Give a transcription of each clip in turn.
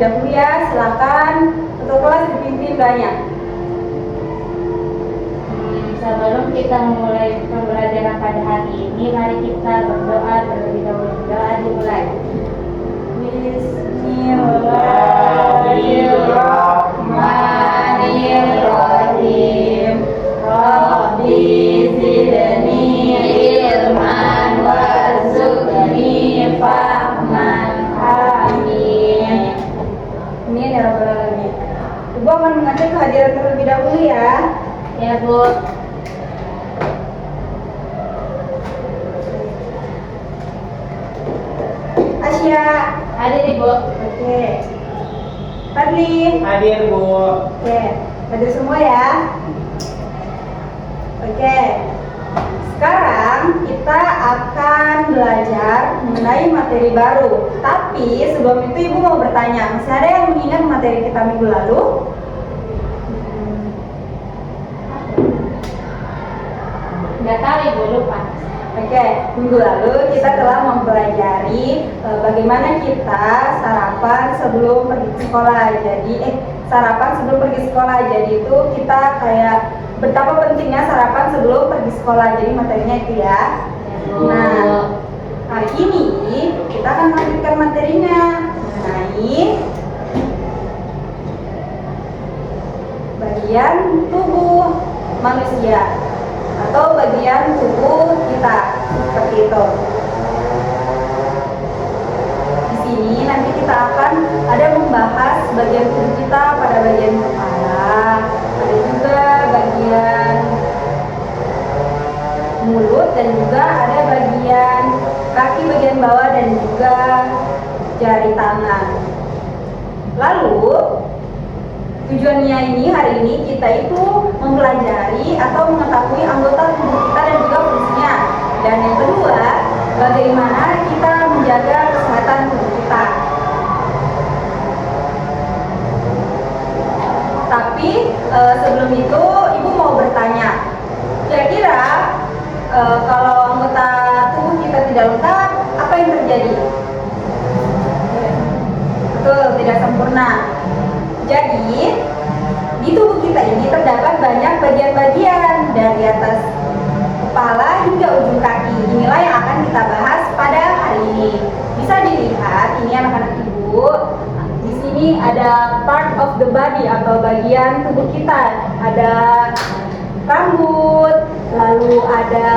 dahulu ya. Silakan untuk kelas dipimpin banyak. Sebelum kita memulai pembelajaran pada hari ini, mari kita berdoa terlebih dahulu. Doa dimulai. Bismillahirrahmanirrahim. Rabbi zidni ilman warzuqni fahman. Amin. Amin ya rabbal alamin. Ibu akan mengecek kehadiran terlebih dahulu ya. Ya, Bu. Asya. Hadir, Ibu. Oke. Fadli. Hadir, Bu. Oke. Hadir semua ya. Oke. Sekarang kita akan belajar mengenai materi baru. Tapi sebelum itu Ibu mau bertanya, masih ada yang mengingat materi kita minggu lalu? Nggak tahu, Ibu, lupa. Oke, minggu lalu kita telah mempelajari bagaimana kita sarapan sebelum pergi ke sekolah. Jadi, sarapan sebelum pergi sekolah. Jadi itu kita kayak betapa pentingnya sarapan sebelum pergi sekolah. Jadi materinya itu ya. Nah, hari ini kita akan melanjutkan materinya mengenai bagian tubuh manusia atau bagian tubuh kita, seperti itu. Di sini nanti kita akan ada membahas bagian tubuh kita pada bagian kepala, ada juga bagian mulut, dan juga ada bagian kaki bagian bawah dan juga jari tangan. Lalu tujuannya ini hari ini kita itu mempelajari atau mengetahui anggota tubuh kita dan juga fungsinya. Dan yang kedua, bagaimana kita menjaga kesehatan tubuh kita. Tapi sebelum itu Ibu mau bertanya, kira-kira kalau anggota tubuh kita tidak lengkap, apa yang terjadi? Betul, tidak sempurna. Jadi, di tubuh kita ini terdapat banyak bagian-bagian dari atas kepala hingga ujung kaki. Inilah yang akan kita bahas pada hari ini. Bisa dilihat, ini anak-anak Ibu. Di sini ada part of the body atau bagian tubuh kita. Ada rambut, lalu ada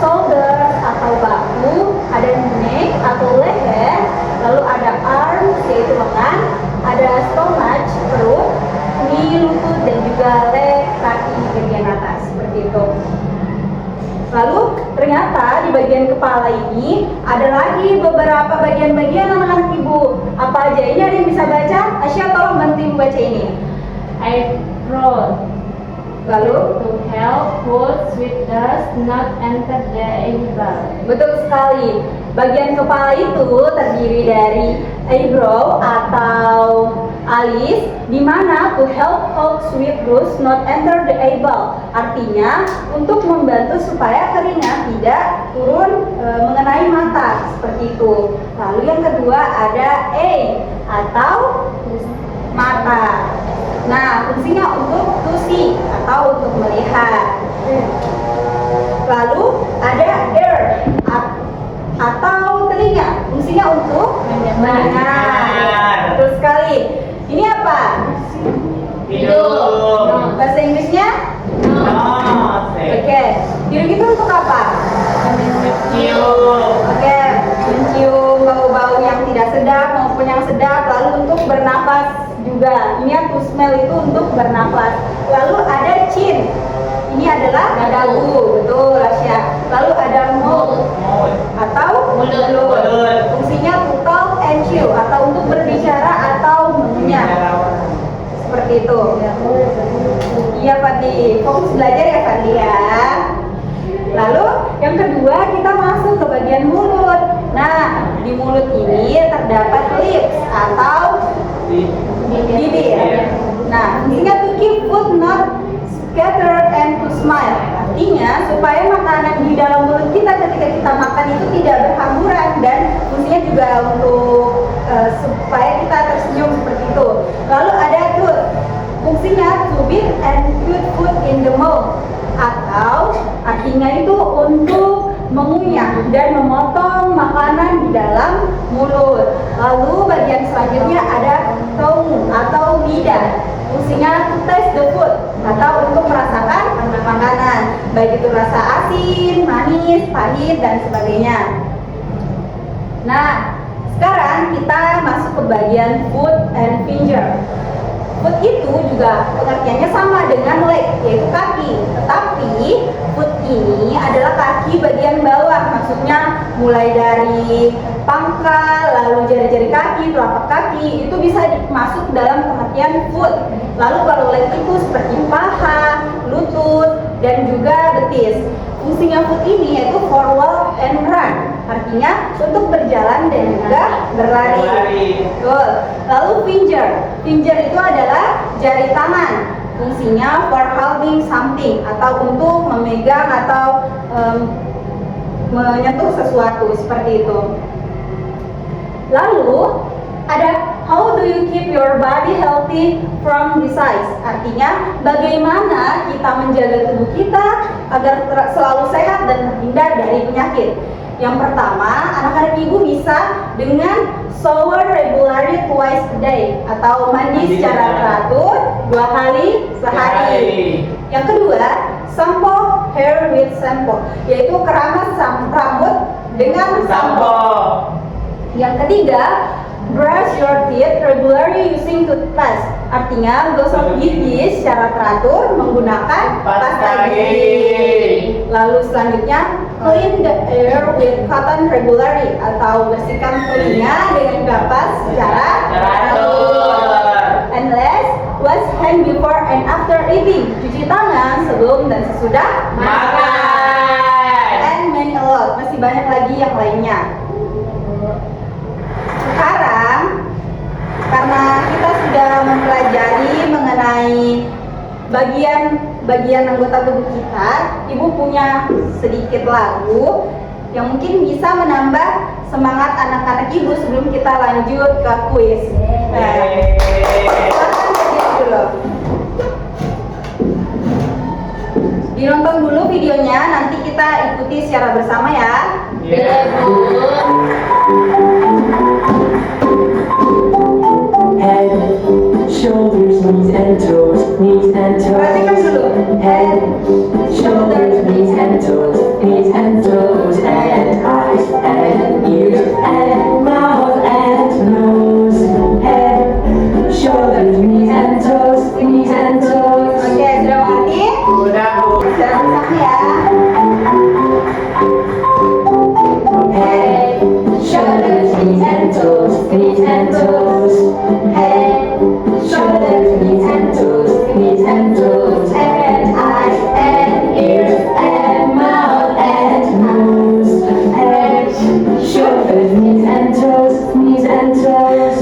shoulder atau bahu, ada neck atau leher, lalu ada arm yaitu lengan, ada stomach perut, knee lutut, dan juga leg kaki bagian atas, seperti itu. Lalu ternyata di bagian kepala ini ada lagi beberapa bagian-bagian anak-anak Ibu. Apa aja ini? Ada yang bisa baca? Asya, tolong bantu Ibu baca ini. Eyebrow. Lalu To help food with dust not enter the eyeball. betul sekali. Bagian kepala itu terdiri dari eyebrow atau alis, di mana to help sweet roots not enter the eyeball. Artinya untuk membantu supaya keringat tidak turun mengenai mata, seperti itu. Lalu yang kedua ada eye atau mata. Nah, fungsinya untuk to see atau untuk melihat. Lalu ada ear atau telinga, fungsinya untuk mendengar. Betul sekali. Ini apa? Hidung. Bahasa Inggrisnya? Oke. Hidung itu untuk apa? Mencium. Oke, mencium bau-bau yang tidak sedap maupun yang sedap. Lalu untuk bernafas juga. Ini to smell itu untuk bernafas. Lalu ada chin. Ini adalah dagu, betul Asya. Lalu ada mouth atau mulut. Fungsinya to talk and chew atau untuk berbicara atau mengunyah. Seperti itu. Iya Fadli, fokus belajar ya Fadli ya. Lalu yang kedua kita masuk ke bagian mulut. Nah, di mulut ini terdapat lips atau bibir. Nah, fungsinya to keep food not scattered and to smile. Artinya supaya makanan di dalam mulut kita ketika kita makan itu tidak berhamburan, dan fungsinya juga untuk supaya kita tersenyum seperti itu. Lalu ada tooth, fungsinya to beat and put food in the mouth, atau artinya itu untuk mengunyah dan memotong makanan di dalam mulut. Lalu bagian selanjutnya ada tongue atau lidah, fungsinya to taste the food atau untuk merasakan makanan, baik itu rasa asin, manis, pahit, dan sebagainya. Nah, sekarang kita masuk ke bagian foot and finger. Foot itu juga pengertiannya sama dengan leg, yaitu kaki. Tetapi foot ini adalah kaki bagian bawah, maksudnya mulai dari pangkal, lalu jari-jari kaki, telapak kaki, itu bisa masuk dalam pengertian foot. Lalu kalau leg itu seperti paha, lutut, dan juga betis. Fungsinya foot ini yaitu for walk and run, artinya untuk berjalan dan juga berlari. Betul. Lalu finger, finger itu adalah jari tangan, fungsinya for holding something atau untuk memegang atau menyentuh sesuatu seperti itu. Lalu ada how do you keep your body healthy from disease, artinya bagaimana kita menjaga tubuh kita agar selalu sehat dan terhindar dari penyakit. Yang pertama, anak-anak ibu bisa dengan shower regularly twice a day atau mandi secara teratur 2 kali sehari. Yang kedua, shampoo hair with shampoo, yaitu keramas rambut dengan sampo. Yang ketiga, brush your teeth regularly using toothpaste, artinya gosok gigi secara teratur menggunakan pasta gigi. Lalu selanjutnya, clean the air with cotton regularly atau bersihkan telinga dengan kapas secara teratur. And last, wash hand before and after eating, cuci tangan sebelum dan sesudah makan. And many a lot, masih banyak lagi yang lainnya. Sekarang, karena kita sudah mempelajari mengenai bagian anggota tubuh kita, ibu punya sedikit lagu yang mungkin bisa menambah semangat anak-anak ibu sebelum kita lanjut ke kuis. Silakan belajar dulu. Dinonton dulu videonya, nanti kita ikuti secara bersama ya. Head, shoulders, knees and toes, knees and Perhatikan toes. dulu. Head, shoulders, knees and toes, knees and toes, and eyes and ears and mouth and nose. Head, shoulders, knees and toes, knees and toes. Oke, sudah mengerti? Secara bersama ya. Head, shoulders, knees and toes, knees and toes. Head, shoulders, knees and toes, knees and toes, and eyes and ears and mouth and nose. Head, shoulders, knees and toes, knees and toes.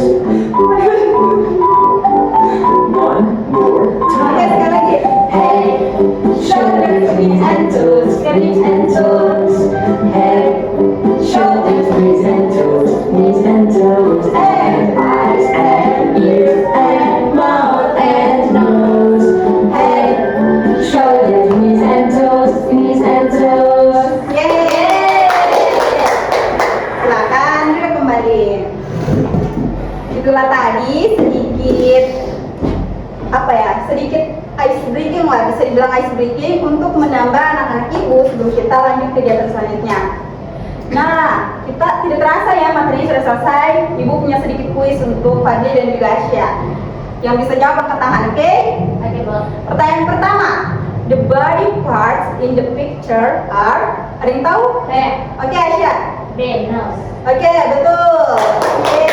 One more Oke, time. sekali lagi. Head, shoulders, knees and toes, knees and toes. Head, shoulders, knees and toes, knees and toes, and eyes and ears and mouth and nose. Head, shoulders, knees and toes, knees and toes. Yeay. Silakan duduk kembali. Itulah tadi sedikit ice breaking lah, bisa dibilang ice breaking untuk menambah anak-anak ibu sebelum kita lanjut kegiatan selanjutnya. Nah, kita tidak terasa ya materinya sudah selesai. Ibu punya sedikit kuis untuk Fadli dan juga Asya. Yang bisa jawab angkat tangan, oke? Oke, Bu. Pertanyaan pertama, the body parts in the picture are, ada yang tahu? Oke, Asya. B, nose. Oke, betul. Yeay.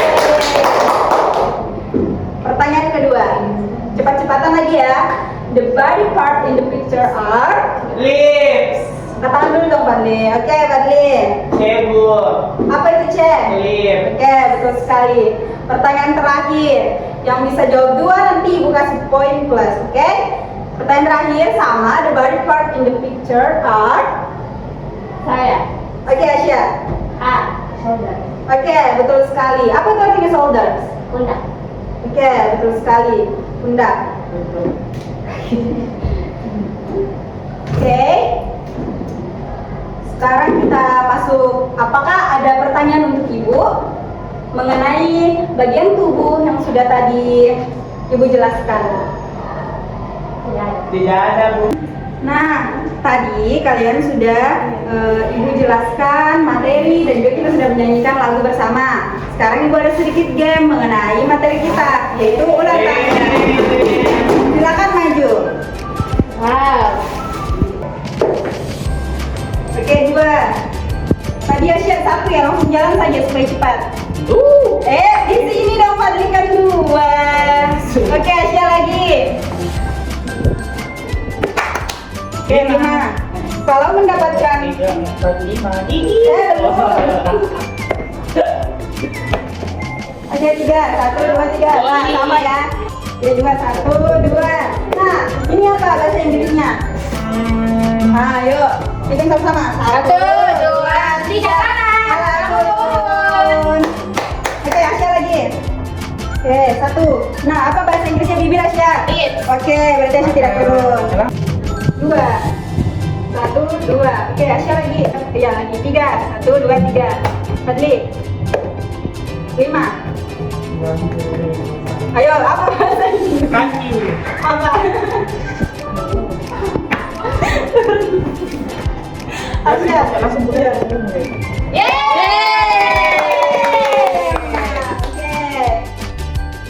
Pertanyaan kedua, cepat-cepatan lagi ya. The body part in the picture are, Lips. angkat tangan dulu dong Fadli. Oke, Fadli. Cebul. Apa itu cek? Lip. Oke, betul sekali. Pertanyaan terakhir, yang bisa jawab 2 nanti ibu kasih poin plus, oke? Pertanyaan terakhir sama, the body part in the picture are, Saya. oke Asya. A. shoulder. Oke, betul sekali. Apa itu artinya shoulders? Pundak. Oke, betul sekali. Pundak. Oke. Sekarang kita masuk. Apakah ada pertanyaan untuk Ibu mengenai bagian tubuh yang sudah tadi Ibu jelaskan? Tidak ada. Tidak ada, Bu. Nah, tadi kalian sudah Ibu jelaskan materi dan juga kita sudah menyanyikan lagu bersama. Sekarang Ibu ada sedikit game mengenai materi kita, yaitu ulang tahun. Silakan maju. Wow. Oke, 2. Tadi Asya 1 ya, langsung jalan saja supaya cepat. Di sini dong Fadlikan 2. Oke, Asya lagi. Oke, 5. Kalau mendapatkan 3, 4, 5. Oke, 3. 1, 2, 3. Wah, sama ya. Oke, 2, 1, 2. Nah, ini apa bahasa Inggrisnya? Ayo, hitung sama-sama. 1, 2, 3 kanan. Turun. Oke, Asya lagi. Oke, 1. Nah, apa bahasa Inggrisnya bibir Asya? Lips. Oke, berarti Asya tidak turun. 2. 1, 2. Oke, Asya lagi. Ya, lagi. 3. 1, 2, 3. Fadli. 5. Ayo, apa bahasa Inggris? Kaki. Apa? Asya. Langsung mulai. Oke.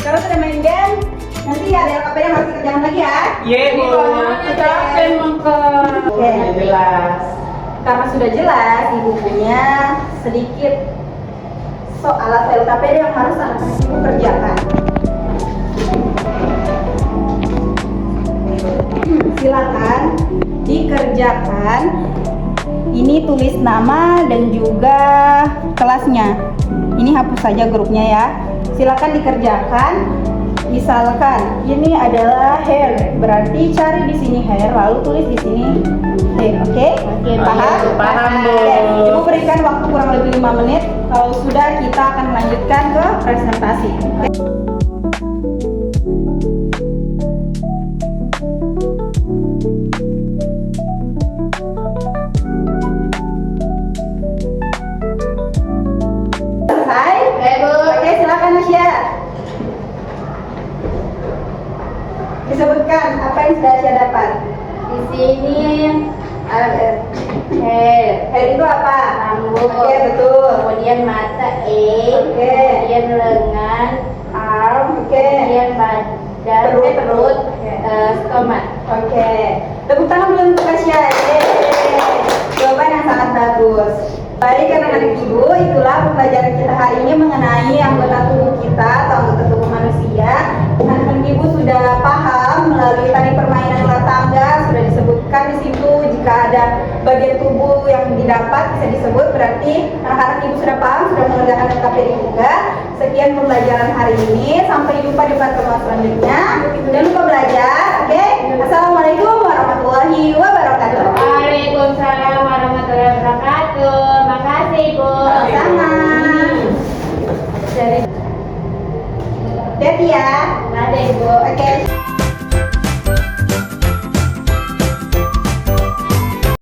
Sekarang sudah main game. Nanti ada LKP yang harus kita kerjakan lagi ya. Iya, Bu. Capek mengkon. Oke. Sudah jelas. Karena sudah jelas di bukunya sedikit soal atau LKP yang harus anak-anak ibu kerjakan. Silakan dikerjakan. Ini tulis nama dan juga kelasnya. Ini hapus saja grupnya ya. Silakan dikerjakan. Misalkan ini adalah hair, berarti cari di sini hair, lalu tulis di sini hair. Oke? Oke, Paham? paham, Bu. Oke, Ibu berikan waktu kurang lebih 5 menit. Kalau sudah, kita akan melanjutkan ke presentasi. Oke? Selesai? Bu. Oke, silakan Asya. Disebutkan apa yang sudah Asya dapat. Di sini ada hair, Hair itu apa? rambut, Oke, betul. kemudian mata Oke. kemudian lengan, arm, Oke. kemudian badan, Perut. perut, Oke. stomach. Oke. Tepuk tangan dulu untuk Asya. Yeay. Jawaban yang sangat bagus. Baik anak-anak ibu, itulah pembelajaran kita hari ini mengenai anggota tubuh kita atau anggota tubuh manusia. Anak-anak ibu sudah paham melalui tadi permainan ular tangga, sudah disebutkan di situ jika ada bagian tubuh yang didapat bisa disebut, berarti anak-anak ibu sudah paham, sudah mengerjakan LKPI juga. Sekian pembelajaran hari ini, sampai jumpa di pertemuan selanjutnya. Jangan lupa belajar, oke? Assalamualaikum warahmatullahi wabarakatuh. Waalaikumsalam warahmatullahi wabarakatuh. Makasih, Bu. Sama. Jadi ya. Ada, Bu. Oke.